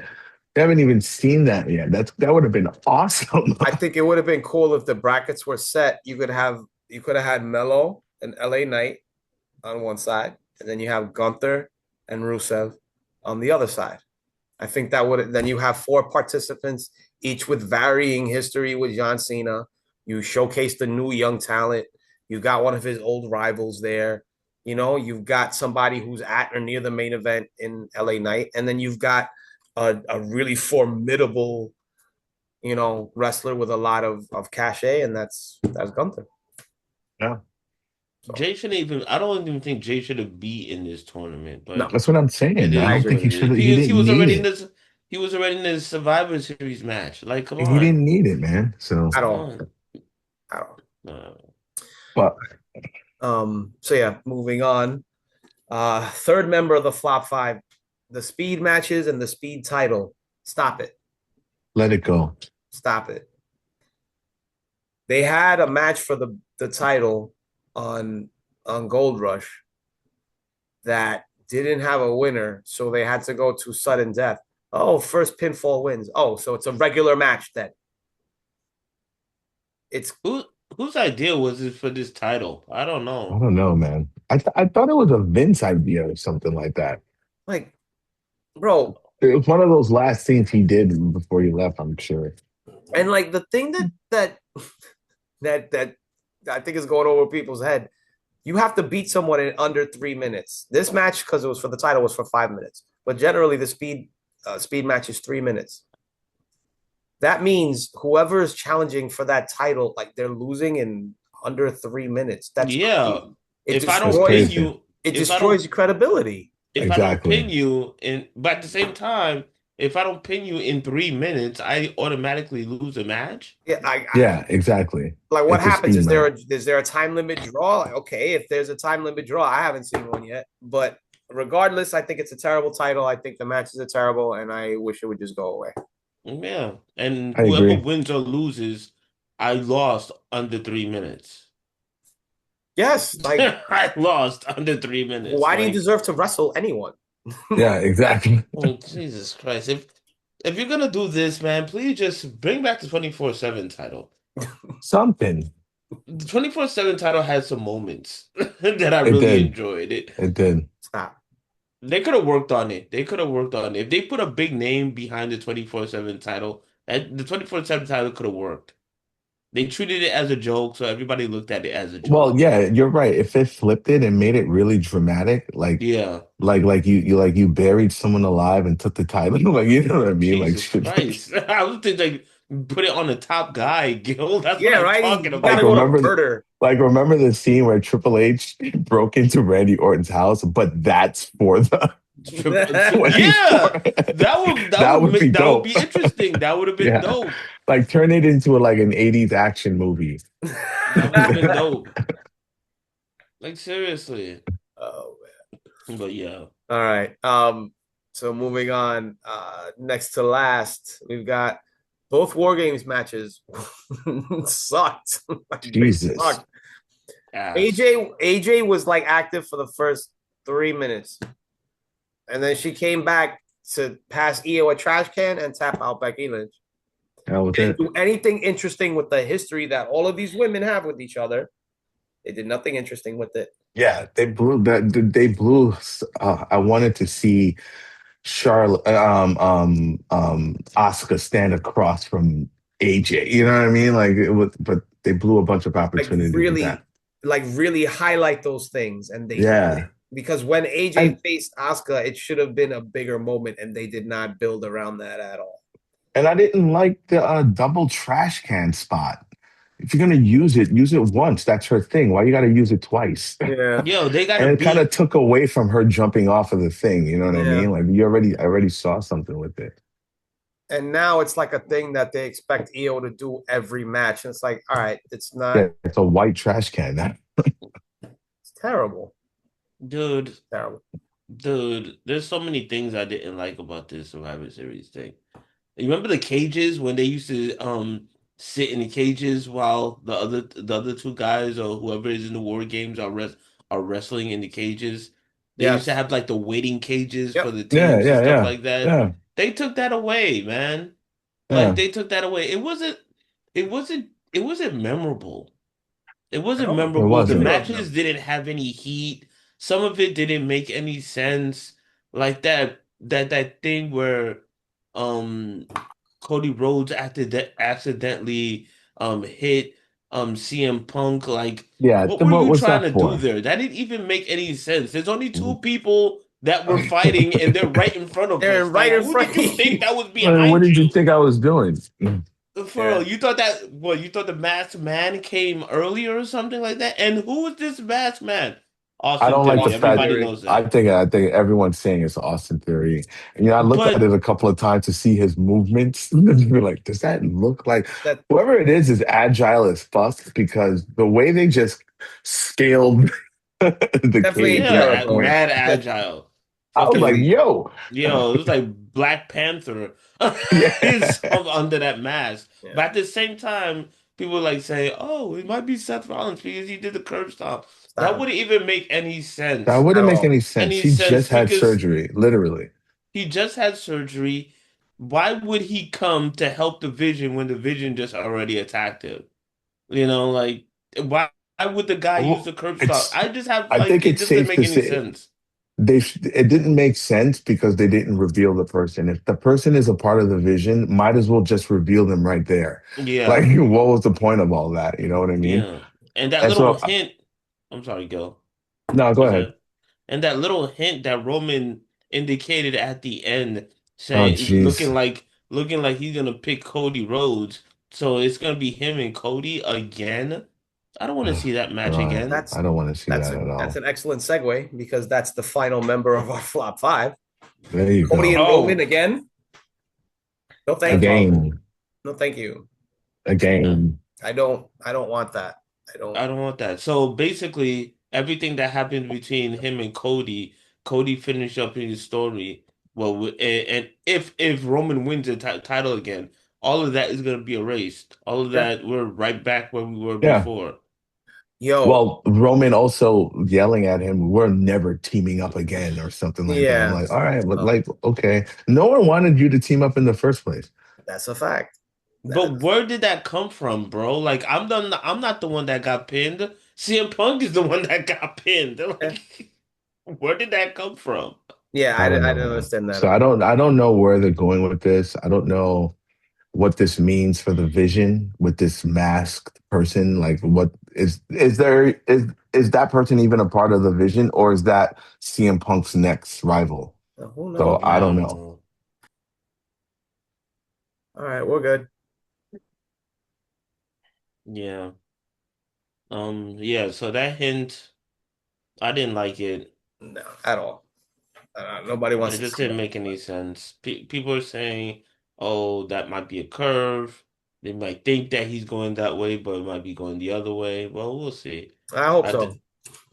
[SPEAKER 3] they haven't even seen that yet. That would have been awesome.
[SPEAKER 2] I think it would have been cool if the brackets were set. You could have had Mello and LA Knight on one side, and then you have Gunther and Rusev on the other side. I think that would then you have four participants, each with varying history with John Cena. You showcase the new young talent. You got one of his old rivals there. You've got somebody who's at or near the main event in LA Knight, and then you've got a really formidable, wrestler with a lot of cachet, and that's Gunther.
[SPEAKER 3] Yeah.
[SPEAKER 2] So
[SPEAKER 1] Jay shouldn't even I don't even think Jay should have be in this tournament,
[SPEAKER 2] no,
[SPEAKER 1] but
[SPEAKER 3] That's what I'm
[SPEAKER 1] it
[SPEAKER 3] saying. I
[SPEAKER 2] I
[SPEAKER 3] don't
[SPEAKER 1] is
[SPEAKER 3] think
[SPEAKER 2] agree.
[SPEAKER 1] what
[SPEAKER 3] he
[SPEAKER 1] it is.
[SPEAKER 3] should have. He
[SPEAKER 1] Because
[SPEAKER 3] didn't need it.
[SPEAKER 1] he was already in this Survivor Series match. Like, come
[SPEAKER 3] He
[SPEAKER 1] on.
[SPEAKER 3] didn't need it, man. So,
[SPEAKER 2] At
[SPEAKER 1] Come
[SPEAKER 2] all.
[SPEAKER 1] on.
[SPEAKER 2] At all.
[SPEAKER 1] No.
[SPEAKER 3] but
[SPEAKER 2] So yeah, moving on. Third member of the flop five, the speed matches and the speed title. Stop it.
[SPEAKER 3] let it go.
[SPEAKER 2] Stop it. They had a match for the title on Gold Rush that didn't have a winner, so they had to go to sudden death. Oh, first pinfall wins. Oh, so it's a regular match then. It's
[SPEAKER 1] Who whose idea was it for this title? I don't
[SPEAKER 3] I
[SPEAKER 1] know.
[SPEAKER 3] don't know, man. I thought it was a Vince idea or something like that.
[SPEAKER 2] like, bro,
[SPEAKER 3] It was one of those last things he did before he left. I'm sure.
[SPEAKER 2] and like the thing that I think is going over people's head. You have to beat someone in under 3 minutes. This match, because it was for the title, was for 5 minutes. But generally, the speed match is 3 minutes. That means whoever is challenging for that title, like they're losing in under 3 minutes. That's
[SPEAKER 1] Yeah.
[SPEAKER 2] crazy. It
[SPEAKER 1] If I
[SPEAKER 3] That's
[SPEAKER 1] don't
[SPEAKER 2] destroys
[SPEAKER 1] pin
[SPEAKER 3] crazy.
[SPEAKER 1] you,
[SPEAKER 2] it
[SPEAKER 1] if I
[SPEAKER 2] destroys
[SPEAKER 1] don't
[SPEAKER 2] your credibility.
[SPEAKER 1] if I don't pin
[SPEAKER 3] Exactly.
[SPEAKER 1] you in, but at the same time, if I don't pin you in 3 minutes, I automatically lose a match.
[SPEAKER 2] Yeah,
[SPEAKER 3] Yeah, exactly.
[SPEAKER 2] like what
[SPEAKER 3] It's a
[SPEAKER 2] happens?
[SPEAKER 3] speed
[SPEAKER 2] Is
[SPEAKER 3] match.
[SPEAKER 2] there a time limit draw? Like, okay, if there's a time limit draw, I haven't seen one yet. But regardless, I think it's a terrible title. I think the matches are terrible, and I wish it would just go away.
[SPEAKER 1] Yeah. And
[SPEAKER 3] I
[SPEAKER 1] whoever
[SPEAKER 3] agree.
[SPEAKER 1] wins or loses, I lost under 3 minutes.
[SPEAKER 2] Yes, like
[SPEAKER 1] I lost under 3 minutes.
[SPEAKER 2] why do you
[SPEAKER 1] Like,
[SPEAKER 2] deserve to wrestle anyone?
[SPEAKER 3] Yeah, exactly.
[SPEAKER 1] oh, Jesus Christ. If you're gonna do this, man, please just bring back the 24/7 title.
[SPEAKER 3] Something.
[SPEAKER 1] The 24/7 title had some moments that I
[SPEAKER 3] It
[SPEAKER 1] really
[SPEAKER 3] did.
[SPEAKER 1] enjoyed.
[SPEAKER 3] It did.
[SPEAKER 2] Stop.
[SPEAKER 1] They could have worked on it. They could have worked on it. If they put a big name behind the 24/7 title, the 24/7 title could have worked. They treated it as a joke, so everybody looked at it as a
[SPEAKER 3] Well,
[SPEAKER 1] joke.
[SPEAKER 3] yeah, you're right. If it flipped it and made it really dramatic,
[SPEAKER 1] Yeah.
[SPEAKER 3] like you buried someone alive and took the title, like you know what I mean? Like
[SPEAKER 1] Jesus
[SPEAKER 3] shit,
[SPEAKER 1] Christ. I was thinking like put it on the top guy, Gil. That's what
[SPEAKER 2] Yeah,
[SPEAKER 1] I'm
[SPEAKER 2] right.
[SPEAKER 1] talking
[SPEAKER 2] You got to
[SPEAKER 3] like
[SPEAKER 1] about.
[SPEAKER 2] go to
[SPEAKER 3] remember
[SPEAKER 2] murder.
[SPEAKER 3] remember the scene where Triple H broke into Randy Orton's house, but that's for the
[SPEAKER 1] Yeah.
[SPEAKER 3] 24. That would be
[SPEAKER 1] That would
[SPEAKER 3] dope.
[SPEAKER 1] be interesting. That would have been
[SPEAKER 3] Yeah.
[SPEAKER 1] dope.
[SPEAKER 3] Like turn it into like an 80s action movie.
[SPEAKER 1] That would have been dope. Like seriously.
[SPEAKER 2] Oh,
[SPEAKER 1] But yeah.
[SPEAKER 2] all right. So moving on, next to last, we've got both War Games matches sucked. Like they
[SPEAKER 3] Jesus.
[SPEAKER 2] sucked.
[SPEAKER 1] Ass.
[SPEAKER 2] AJ was like active for the first 3 minutes, and then she came back to pass Io a trash can and tap out Becky Lynch.
[SPEAKER 3] That was
[SPEAKER 2] Didn't
[SPEAKER 3] it.
[SPEAKER 2] do anything interesting with the history that all of these women have with each other. They did nothing interesting with it.
[SPEAKER 3] Yeah, they blew that. They blew. I wanted to see Charlotte, Asuka stand across from AJ. You know what I mean? Like it was, but they blew a bunch of
[SPEAKER 2] Like
[SPEAKER 3] opportunities with that.
[SPEAKER 2] really, like really highlight those things, and they
[SPEAKER 3] Yeah,
[SPEAKER 2] didn't. Because when AJ
[SPEAKER 3] and
[SPEAKER 2] faced Asuka, it should have been a bigger moment, and they did not build around that at all.
[SPEAKER 3] I didn't like the double trash can spot. If you're gonna use it once. That's her thing. Why you got to use it twice?
[SPEAKER 2] Yeah,
[SPEAKER 1] Yo, they gotta
[SPEAKER 3] And it kind of
[SPEAKER 1] beat.
[SPEAKER 3] took away from her jumping off of the thing. You know what I
[SPEAKER 2] yeah.
[SPEAKER 3] mean? Like I already saw something with it.
[SPEAKER 2] And now it's like a thing that they expect EO to do every match. And it's like, all right, it's not.
[SPEAKER 3] Yeah, it's a white trash can.
[SPEAKER 2] It's terrible.
[SPEAKER 1] Dude,
[SPEAKER 2] Terrible.
[SPEAKER 1] dude, there's so many things I didn't like about this Survivor Series thing. You remember the cages when they used to sit in the cages while the other two guys or whoever is in the war games are wrestling in the cages? They used to
[SPEAKER 2] Yes.
[SPEAKER 1] have like the waiting cages for
[SPEAKER 2] Yep.
[SPEAKER 1] the
[SPEAKER 3] Yeah,
[SPEAKER 1] teams and
[SPEAKER 3] yeah,
[SPEAKER 1] stuff
[SPEAKER 3] yeah,
[SPEAKER 1] like that.
[SPEAKER 3] yeah,
[SPEAKER 1] They took that away, man. Like
[SPEAKER 3] yeah.
[SPEAKER 1] they took that away. It wasn't memorable. It wasn't
[SPEAKER 2] No,
[SPEAKER 3] It
[SPEAKER 1] memorable. The
[SPEAKER 2] neither
[SPEAKER 3] wasn't.
[SPEAKER 2] of
[SPEAKER 1] matches
[SPEAKER 2] them.
[SPEAKER 1] didn't have any heat. Some of it didn't make any sense. Like that thing where um Cody Rhodes accidentally hit CM Punk. Like,
[SPEAKER 3] Yeah.
[SPEAKER 1] what were
[SPEAKER 3] What
[SPEAKER 1] you
[SPEAKER 3] was
[SPEAKER 1] trying
[SPEAKER 3] that
[SPEAKER 1] to do
[SPEAKER 3] for?
[SPEAKER 1] there? That didn't even make any sense. There's only two people that were fighting and they're right in front of
[SPEAKER 2] They're
[SPEAKER 1] us.
[SPEAKER 2] right
[SPEAKER 1] Like,
[SPEAKER 2] in
[SPEAKER 1] who
[SPEAKER 2] front
[SPEAKER 1] did
[SPEAKER 2] of
[SPEAKER 1] you think
[SPEAKER 2] you.
[SPEAKER 1] that was
[SPEAKER 3] What
[SPEAKER 1] behind
[SPEAKER 3] did you
[SPEAKER 1] you?
[SPEAKER 3] think I was doing?
[SPEAKER 1] For real,
[SPEAKER 2] Yeah.
[SPEAKER 1] you thought that what you thought the masked man came earlier or something like that? And who is this masked man?
[SPEAKER 3] I
[SPEAKER 1] Austin
[SPEAKER 3] don't like the
[SPEAKER 1] Theory.
[SPEAKER 2] Austin
[SPEAKER 3] fact.
[SPEAKER 1] Everybody
[SPEAKER 2] Theory.
[SPEAKER 1] knows that.
[SPEAKER 3] I think everyone's saying it's Austin Theory. And, I looked at
[SPEAKER 1] But
[SPEAKER 3] it a couple of times to see his movements. And be like, does that look like
[SPEAKER 2] That
[SPEAKER 3] whoever it is agile as fuck? Because the way they just scaled the
[SPEAKER 2] definitely
[SPEAKER 3] cage and
[SPEAKER 1] yeah,
[SPEAKER 2] terrible.
[SPEAKER 3] everything,
[SPEAKER 1] mad
[SPEAKER 2] That
[SPEAKER 1] agile.
[SPEAKER 3] I was like,
[SPEAKER 1] Fucking
[SPEAKER 3] yo,
[SPEAKER 1] yo, it was like Black Panther is
[SPEAKER 3] yeah,
[SPEAKER 1] under that mask.
[SPEAKER 2] yeah.
[SPEAKER 1] But at the same time, people like say, "Oh, it might be Seth Rollins because he did the curb stomp." That
[SPEAKER 2] Stop
[SPEAKER 1] wouldn't even make any
[SPEAKER 3] that
[SPEAKER 1] sense.
[SPEAKER 2] at
[SPEAKER 3] wouldn't make
[SPEAKER 2] all.
[SPEAKER 3] any sense.
[SPEAKER 1] Any
[SPEAKER 3] He
[SPEAKER 1] sense
[SPEAKER 3] just had
[SPEAKER 1] because
[SPEAKER 3] surgery, literally.
[SPEAKER 1] he just had surgery. Why would he come to help the Vision when the Vision just already attacked him? Like why would the guy use the
[SPEAKER 3] Well,
[SPEAKER 1] curb stop?
[SPEAKER 3] it's.
[SPEAKER 1] I just have
[SPEAKER 3] I
[SPEAKER 1] like
[SPEAKER 3] think
[SPEAKER 1] it
[SPEAKER 3] it's
[SPEAKER 1] doesn't
[SPEAKER 3] safe
[SPEAKER 1] make
[SPEAKER 3] to
[SPEAKER 1] any
[SPEAKER 3] say.
[SPEAKER 1] sense.
[SPEAKER 3] It didn't make sense because they didn't reveal the person. If the person is a part of the vision, might as well just reveal them right there. Like,
[SPEAKER 1] Yeah,
[SPEAKER 3] what was the point of all that? You know what I mean?
[SPEAKER 1] yeah. And that
[SPEAKER 3] And
[SPEAKER 1] little
[SPEAKER 3] so,
[SPEAKER 1] hint. I'm sorry, Gil.
[SPEAKER 3] No, go
[SPEAKER 1] What's
[SPEAKER 3] ahead.
[SPEAKER 1] that? And that little hint that Roman indicated at the end,
[SPEAKER 3] Oh,
[SPEAKER 1] saying
[SPEAKER 3] jeez.
[SPEAKER 1] looking like he's gonna pick Cody Rhodes. So it's gonna be him and Cody again. I don't want to
[SPEAKER 3] Oh,
[SPEAKER 1] see that match
[SPEAKER 3] God,
[SPEAKER 1] again.
[SPEAKER 2] That's
[SPEAKER 3] I don't want to see that at
[SPEAKER 2] that's
[SPEAKER 3] all.
[SPEAKER 2] an excellent segue because that's the final member of our flop five.
[SPEAKER 3] There you
[SPEAKER 2] Cody
[SPEAKER 3] go.
[SPEAKER 2] and Roman
[SPEAKER 1] Oh,
[SPEAKER 2] again. No, thank
[SPEAKER 1] that's
[SPEAKER 2] you.
[SPEAKER 1] horrible.
[SPEAKER 3] Again,
[SPEAKER 2] No, thank you.
[SPEAKER 1] Uh,
[SPEAKER 3] again.
[SPEAKER 2] I don't want that. I don't.
[SPEAKER 1] I don't want that. So basically, everything that happened between him and Cody, Cody finished up his story. Well, and if Roman wins the title again, all of that is gonna be erased. All of
[SPEAKER 2] Yeah.
[SPEAKER 1] that, we're right back where we were
[SPEAKER 3] Yeah.
[SPEAKER 1] before.
[SPEAKER 2] Yo.
[SPEAKER 3] Well, Roman also yelling at him, "We're never teaming up again," or something like that. I'm
[SPEAKER 2] Yeah.
[SPEAKER 3] like, all right, but
[SPEAKER 2] Oh,
[SPEAKER 3] like, okay. No one wanted you to team up in the first place.
[SPEAKER 2] that's a fact. That is
[SPEAKER 1] But where did that come from, bro? Like I'm not the one that got pinned. CM Punk is the one that got pinned.
[SPEAKER 2] yeah.
[SPEAKER 1] Like, where did that come from?
[SPEAKER 2] Yeah,
[SPEAKER 3] I don't
[SPEAKER 2] I
[SPEAKER 3] know,
[SPEAKER 2] didn't
[SPEAKER 3] man.
[SPEAKER 2] understand that
[SPEAKER 3] So
[SPEAKER 2] at all.
[SPEAKER 3] I don't know where they're going with this. I don't know what this means for the vision with this masked person. Like, what is that person even a part of the vision, or is that CM Punk's next rival?
[SPEAKER 2] Who
[SPEAKER 3] So
[SPEAKER 2] knows?
[SPEAKER 3] I
[SPEAKER 1] I
[SPEAKER 3] don't
[SPEAKER 1] don't
[SPEAKER 3] know.
[SPEAKER 1] know.
[SPEAKER 2] All right, we're good.
[SPEAKER 1] Yeah. Yeah, so that hint, I didn't like it.
[SPEAKER 2] No, at all. Nobody wants
[SPEAKER 1] It
[SPEAKER 2] to
[SPEAKER 1] just
[SPEAKER 2] see
[SPEAKER 1] didn't
[SPEAKER 2] that.
[SPEAKER 1] make any sense. People are saying, "Oh, that might be a curve." They might think that he's going that way, but it might be going the other way. Well, we'll see.
[SPEAKER 2] I hope
[SPEAKER 1] I
[SPEAKER 2] so.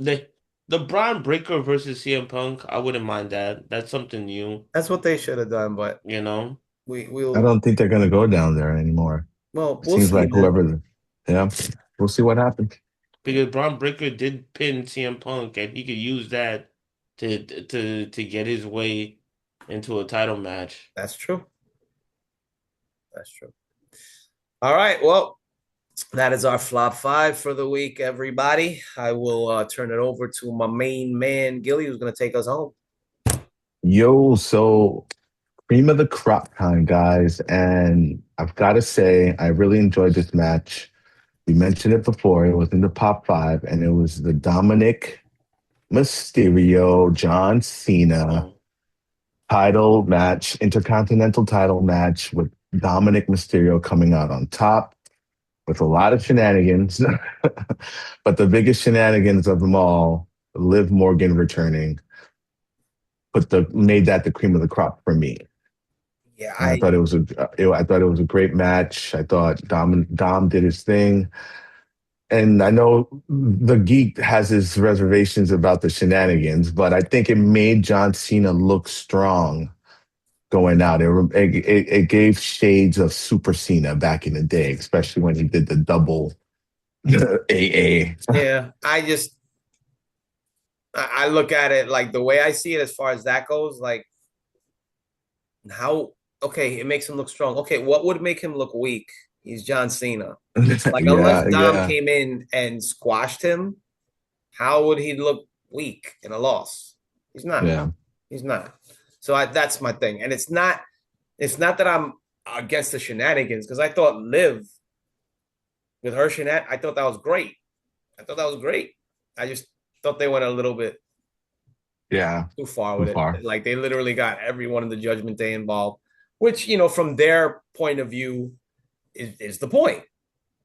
[SPEAKER 1] th the Braun Breaker versus CM Punk, I wouldn't mind that. That's something new,
[SPEAKER 2] That's what they should have done, but
[SPEAKER 1] you know,
[SPEAKER 3] I
[SPEAKER 2] we'll
[SPEAKER 3] don't think they're gonna go down there anymore.
[SPEAKER 2] well,
[SPEAKER 3] It
[SPEAKER 2] we'll
[SPEAKER 3] seems
[SPEAKER 2] see,
[SPEAKER 3] like
[SPEAKER 2] man.
[SPEAKER 3] yeah, we'll see what happens.
[SPEAKER 1] because Braun Breaker did pin CM Punk, and he could use that to get his way into a title match.
[SPEAKER 2] That's true. That's true. All right. Well, that is our flop five for the week, everybody. I will turn it over to my main man, Gilly, who's going to take us home.
[SPEAKER 3] Yo, so cream of the crop time, guys, and I've got to say, I really enjoyed this match. We mentioned it before. It was in the top five, and it was the Dominic Mysterio, John Cena
[SPEAKER 1] Oh,
[SPEAKER 3] title match, intercontinental title match with Dominic Mysterio coming out on top with a lot of shenanigans. But the biggest shenanigans of them all, Liv Morgan returning, put the made that the cream of the crop for me.
[SPEAKER 2] Yeah,
[SPEAKER 3] And I thought I thought it was a great match. I thought Dom did his thing. And I know the geek has his reservations about the shenanigans, but I think it made John Cena look strong going out. It gave shades of Super Cena back in the day, especially when he did the double AA.
[SPEAKER 2] yeah. I look at it like the way I see it as far as that goes, like how okay, it makes him look strong. Okay, what would make him look weak? He's John Cena. Like unless
[SPEAKER 3] Yeah,
[SPEAKER 2] Dom
[SPEAKER 3] yeah,
[SPEAKER 2] came in and squashed him, how would he look weak in a loss? He's not.
[SPEAKER 3] yeah.
[SPEAKER 2] He's not. So that's my thing. And it's not that I'm against the shenanigans because I thought Liv with her I thought that was great. I thought that was great. I just thought they went a little bit
[SPEAKER 3] Yeah,
[SPEAKER 2] too far
[SPEAKER 3] too
[SPEAKER 2] with it.
[SPEAKER 3] far.
[SPEAKER 2] Like they literally got everyone in the Judgment Day involved, which from their point of view is the point,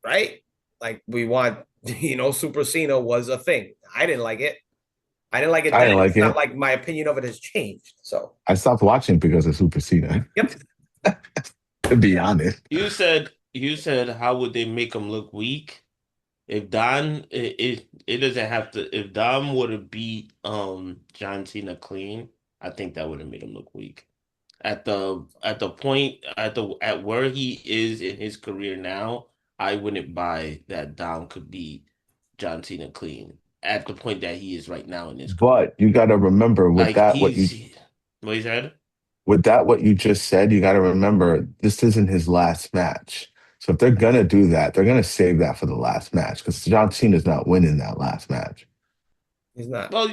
[SPEAKER 2] right? Like we want, Super Cena was a thing. I didn't like it. I didn't like it
[SPEAKER 3] I
[SPEAKER 2] then.
[SPEAKER 3] didn't like
[SPEAKER 2] It's not
[SPEAKER 3] it.
[SPEAKER 2] like my opinion of it has changed. So,
[SPEAKER 3] I stopped watching because of Super Cena,
[SPEAKER 2] yep,
[SPEAKER 3] to be honest.
[SPEAKER 1] you said how would they make him look weak? If Don it doesn't have to if Dom would have beat John Cena clean, I think that would have made him look weak. At the point at where he is in his career now, I wouldn't buy that Dom could beat John Cena clean at the point that he is right now in his career.
[SPEAKER 3] But you got to remember
[SPEAKER 1] Like he's what he said?
[SPEAKER 3] what you just said, you got to remember this isn't his last match. So if they're gonna do that, they're gonna save that for the last match because John Cena's not winning that last match.
[SPEAKER 2] he's not.
[SPEAKER 1] Well,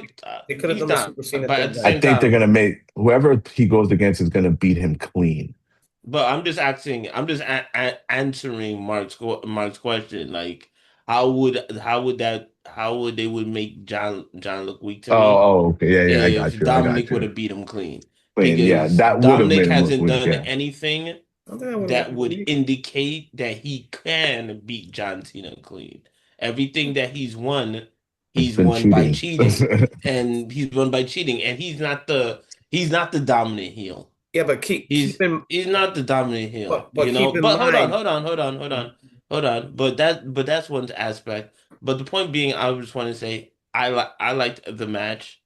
[SPEAKER 2] They could have
[SPEAKER 1] he's
[SPEAKER 2] done the
[SPEAKER 1] not,
[SPEAKER 2] Super Cena
[SPEAKER 1] but at
[SPEAKER 2] thing
[SPEAKER 1] the
[SPEAKER 3] I
[SPEAKER 2] then.
[SPEAKER 1] same
[SPEAKER 3] think they're
[SPEAKER 1] time.
[SPEAKER 3] gonna make whoever he goes against is gonna beat him clean.
[SPEAKER 1] But I'm just asking. I'm just answering Mark's question. Like, how would that how would they would make John look weak to
[SPEAKER 3] Oh,
[SPEAKER 1] me
[SPEAKER 3] okay. Yeah, yeah, I got
[SPEAKER 1] if
[SPEAKER 3] you. I got
[SPEAKER 1] Dominic would
[SPEAKER 3] you.
[SPEAKER 1] have beat him clean
[SPEAKER 3] Clean. Yeah,
[SPEAKER 1] because
[SPEAKER 3] that would have
[SPEAKER 1] Dominic
[SPEAKER 3] made him look
[SPEAKER 1] hasn't
[SPEAKER 3] weak.
[SPEAKER 1] done
[SPEAKER 3] Yeah.
[SPEAKER 1] anything
[SPEAKER 2] I don't think I would have
[SPEAKER 1] that
[SPEAKER 2] made him
[SPEAKER 1] would
[SPEAKER 2] weak.
[SPEAKER 1] indicate that he can beat John Cena clean. Everything that
[SPEAKER 3] It's
[SPEAKER 1] he's
[SPEAKER 3] been
[SPEAKER 1] won by
[SPEAKER 3] cheating.
[SPEAKER 1] cheating, and he's won by cheating, and he's not the dominant heel.
[SPEAKER 2] Yeah, but
[SPEAKER 1] He's not the dominant heel,
[SPEAKER 2] but keep in
[SPEAKER 1] But
[SPEAKER 2] mind.
[SPEAKER 1] hold on. But that's one aspect. But the point being, I just want to say I liked the match.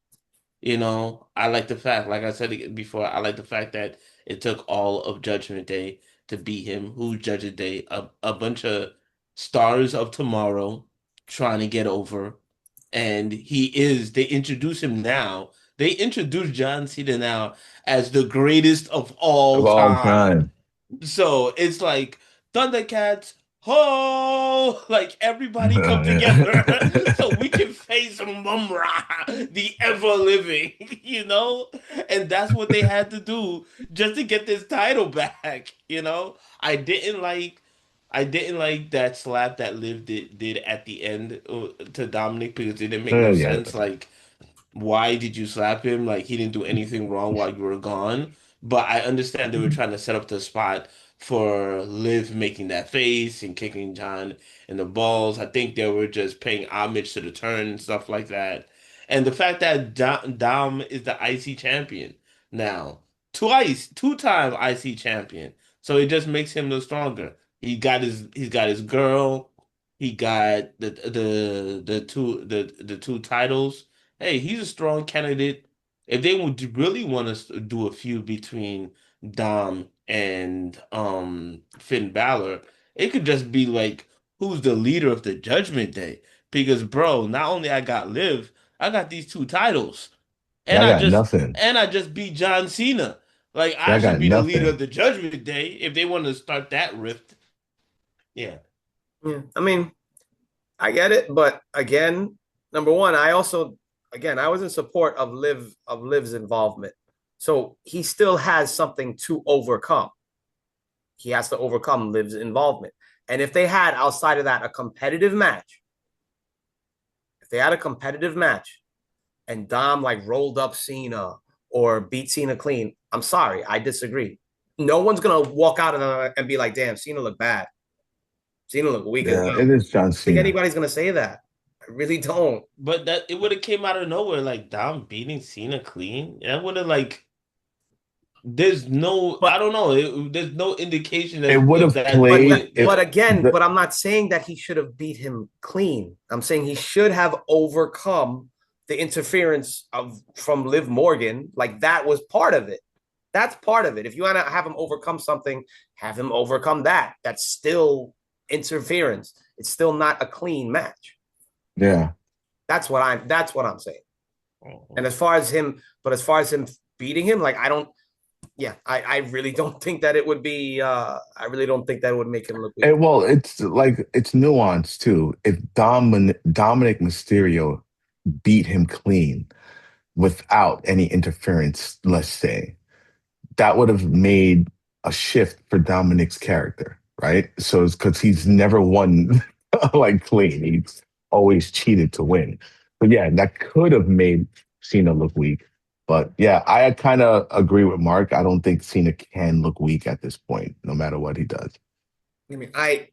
[SPEAKER 1] I like the fact, like I said before, I like the fact that it took all of Judgment Day to beat him. Who's Judgment Day? A bunch of stars of tomorrow trying to get over. And they introduce him now. They introduce John Cena now as the greatest of
[SPEAKER 3] Of
[SPEAKER 1] all
[SPEAKER 3] all
[SPEAKER 1] time.
[SPEAKER 3] time.
[SPEAKER 1] So it's like Thundercats, ho! Like everybody come
[SPEAKER 3] Yeah.
[SPEAKER 1] together so we can face Mumra, the ever living, And that's what they had to do just to get this title back. I didn't like that slap that Liv did at the end to Dominic because it didn't make no
[SPEAKER 3] Yeah.
[SPEAKER 1] sense. Like, why did you slap him? Like he didn't do anything wrong while you were gone. But I understand they were trying to set up the spot for Liv making that face and kicking John in the balls. I think they were just paying homage to the turn and stuff like that. And the fact that Dom is the IC champion now, twice, two-time IC champion. So it just makes him look stronger. He's got his girl. He got the two titles. Hey, he's a strong candidate. If they would really want to do a feud between Dom and Finn Balor, it could just be like who's the leader of the Judgment Day. Because bro, not only I got Liv, I got these two titles. And
[SPEAKER 3] I
[SPEAKER 1] I
[SPEAKER 3] got
[SPEAKER 1] just
[SPEAKER 3] nothing.
[SPEAKER 1] and I just beat John Cena. Like
[SPEAKER 3] Yeah,
[SPEAKER 1] I
[SPEAKER 3] I
[SPEAKER 1] should
[SPEAKER 3] got
[SPEAKER 1] be the leader of
[SPEAKER 3] nothing.
[SPEAKER 1] the Judgment Day if they want to start that rift. Yeah.
[SPEAKER 2] Yeah, I mean, I get it, but again, number one, I was in support of Liv's involvement. So he still has something to overcome. He has to overcome Liv's involvement. And if they had outside of that a competitive match, if they had a competitive match and Dom like rolled up Cena or beat Cena clean, I'm sorry, I disagree. No one's gonna walk out and be like, "Damn, Cena look bad. Cena look weak as
[SPEAKER 3] Yeah,
[SPEAKER 2] hell."
[SPEAKER 3] it is John
[SPEAKER 2] I think
[SPEAKER 3] Cena.
[SPEAKER 2] anybody's gonna say that. I really don't.
[SPEAKER 1] But that it would have came out of nowhere, like Dom beating Cena clean. That would have like there's no I
[SPEAKER 2] But
[SPEAKER 1] don't know. There's no indication
[SPEAKER 3] It would
[SPEAKER 1] of
[SPEAKER 3] have
[SPEAKER 1] that
[SPEAKER 2] but
[SPEAKER 3] played
[SPEAKER 1] doing
[SPEAKER 3] if
[SPEAKER 2] but
[SPEAKER 1] that.
[SPEAKER 2] again,
[SPEAKER 3] the
[SPEAKER 2] but I'm not saying that he should have beat him clean. I'm saying he should have overcome the interference of from Liv Morgan. Like that was part of it. That's part of it. If you want to have him overcome something, have him overcome that. That's still interference. It's still not a clean match.
[SPEAKER 3] yeah.
[SPEAKER 2] That's what I'm saying. And
[SPEAKER 1] Mhm.
[SPEAKER 2] as far as him beating him, like I don't yeah, I really don't think that it would be I really don't think that would make him look weak.
[SPEAKER 3] Well, it's like it's nuanced too. If Dominic Mysterio beat him clean without any interference, let's say, that would have made a shift for Dominic's character, right? So it's because he's never won like clean. He's always cheated to win. But yeah, that could have made Cena look weak. But yeah, I kind of agree with Mark. I don't think Cena can look weak at this point, no matter what he does.
[SPEAKER 2] I mean, I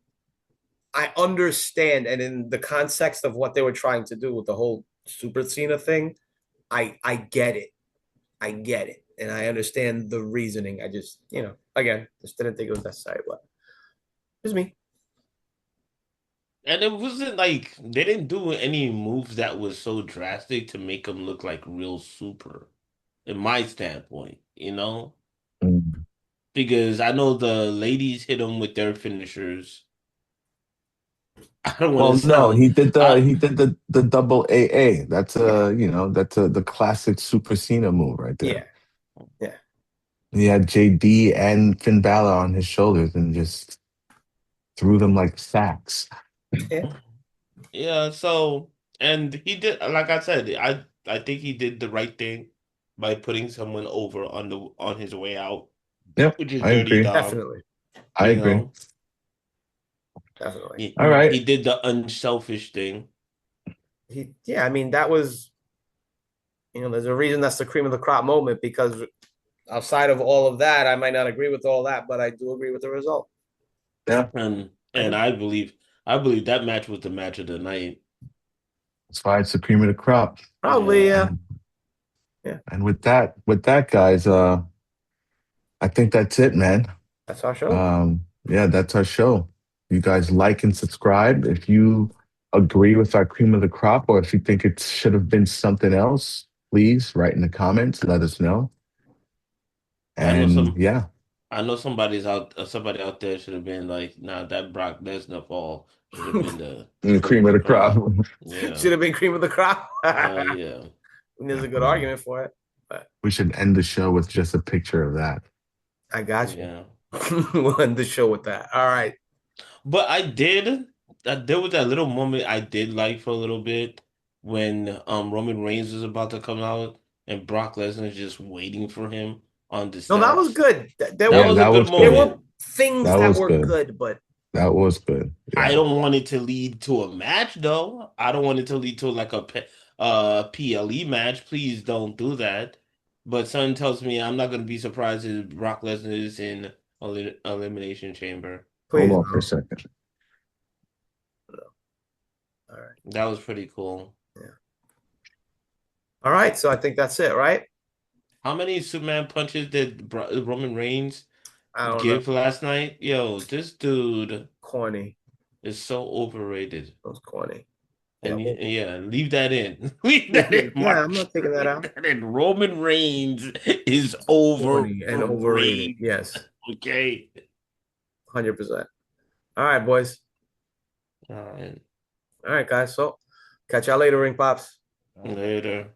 [SPEAKER 2] understand, and in the context of what they were trying to do with the whole Super Cena thing, I get it. I get it. And I understand the reasoning. I just, again, just didn't think it was necessary, but it's me.
[SPEAKER 1] And it wasn't like they didn't do any moves that was so drastic to make him look like real super, in my standpoint.
[SPEAKER 3] Mm.
[SPEAKER 1] Because I know the ladies hit him with their finishers. I don't want to
[SPEAKER 3] Well, no,
[SPEAKER 1] sound I
[SPEAKER 3] he did the double AA. That's
[SPEAKER 2] Yeah.
[SPEAKER 3] that's the classic Super Cena move right there.
[SPEAKER 2] Yeah. Yeah.
[SPEAKER 3] He had JD and Finn Balor on his shoulders and just threw them like sacks.
[SPEAKER 2] Yeah.
[SPEAKER 1] Yeah, so and he did like I said, I think he did the right thing by putting someone over on his way out,
[SPEAKER 3] Yep,
[SPEAKER 1] which is
[SPEAKER 3] I
[SPEAKER 1] Dirty
[SPEAKER 3] agree.
[SPEAKER 1] Dom,
[SPEAKER 2] Definitely.
[SPEAKER 3] I
[SPEAKER 1] you
[SPEAKER 3] agree.
[SPEAKER 1] know.
[SPEAKER 2] Definitely.
[SPEAKER 3] All right.
[SPEAKER 1] He did the unselfish thing.
[SPEAKER 2] Yeah, I mean, that was, there's a reason that's the cream of the crop moment, because outside of all of that, I might not agree with all that, but I do agree with the result.
[SPEAKER 3] Yeah,
[SPEAKER 2] I
[SPEAKER 1] And
[SPEAKER 2] do.
[SPEAKER 1] I believe that match was the match of the night.
[SPEAKER 3] that's why it's the cream of the crop.
[SPEAKER 2] Probably,
[SPEAKER 1] Yeah.
[SPEAKER 2] yeah.
[SPEAKER 3] And
[SPEAKER 2] Yeah,
[SPEAKER 3] with that, guys, I think that's it, man.
[SPEAKER 2] that's our show.
[SPEAKER 3] Yeah, that's our show. You guys like and subscribe. If you agree with our cream of the crop, or if you think it should have been something else, please write in the comments. Let us know.
[SPEAKER 1] I know
[SPEAKER 3] And yeah,
[SPEAKER 1] somebody out there should have been like, nah, that Brock Lesnar fall should have been the
[SPEAKER 3] the
[SPEAKER 1] cream
[SPEAKER 3] cream
[SPEAKER 1] of
[SPEAKER 3] of
[SPEAKER 1] the
[SPEAKER 3] the crop.
[SPEAKER 1] crop. Yeah.
[SPEAKER 2] Should have been cream of the crop.
[SPEAKER 1] Hell yeah.
[SPEAKER 2] There's a good
[SPEAKER 3] Definitely.
[SPEAKER 2] argument for it, but
[SPEAKER 3] We should end the show with just a picture of that.
[SPEAKER 2] I got you.
[SPEAKER 1] Yeah.
[SPEAKER 2] We'll end the show with that. All right.
[SPEAKER 1] But there was that little moment I did like for a little bit when Roman Reigns was about to come out and Brock Lesnar is just waiting for him on the
[SPEAKER 2] No, that was
[SPEAKER 1] steps.
[SPEAKER 2] good. There
[SPEAKER 1] That
[SPEAKER 2] were
[SPEAKER 3] Yeah,
[SPEAKER 1] was a
[SPEAKER 3] that
[SPEAKER 1] good
[SPEAKER 3] was
[SPEAKER 2] there
[SPEAKER 3] good.
[SPEAKER 2] were
[SPEAKER 1] moment.
[SPEAKER 2] things
[SPEAKER 3] That
[SPEAKER 2] that
[SPEAKER 3] was
[SPEAKER 2] were
[SPEAKER 3] good.
[SPEAKER 2] good, but
[SPEAKER 3] That was good.
[SPEAKER 1] I
[SPEAKER 3] Yeah.
[SPEAKER 1] don't want it to lead to a match though. I don't want it to lead to like a PLE match. Please don't do that. But something tells me I'm not going to be surprised if Brock Lesnar is in Elimination Chamber.
[SPEAKER 3] Hold
[SPEAKER 2] please
[SPEAKER 3] on for a
[SPEAKER 2] no.
[SPEAKER 3] second.
[SPEAKER 2] All right.
[SPEAKER 1] That was pretty cool.
[SPEAKER 2] Yeah. All right. So I think that's it, right?
[SPEAKER 1] How many Superman punches did Roman Reigns
[SPEAKER 2] I don't know.
[SPEAKER 1] give last night? Yo, this dude
[SPEAKER 2] Corny.
[SPEAKER 1] is so overrated.
[SPEAKER 2] That was corny. Yeah.
[SPEAKER 1] And yeah, leave that in. Leave that in,
[SPEAKER 2] Yeah,
[SPEAKER 1] Mark.
[SPEAKER 2] I'm not taking that
[SPEAKER 1] Leave
[SPEAKER 2] out.
[SPEAKER 1] that in. Roman Reigns is
[SPEAKER 2] Corny and overrated.
[SPEAKER 1] overrated.
[SPEAKER 2] Yes.
[SPEAKER 1] Okay.
[SPEAKER 2] 100%. All right, boys.
[SPEAKER 1] All right.
[SPEAKER 2] All right, guys. So catch y'all later, Ring Pops.
[SPEAKER 1] Later.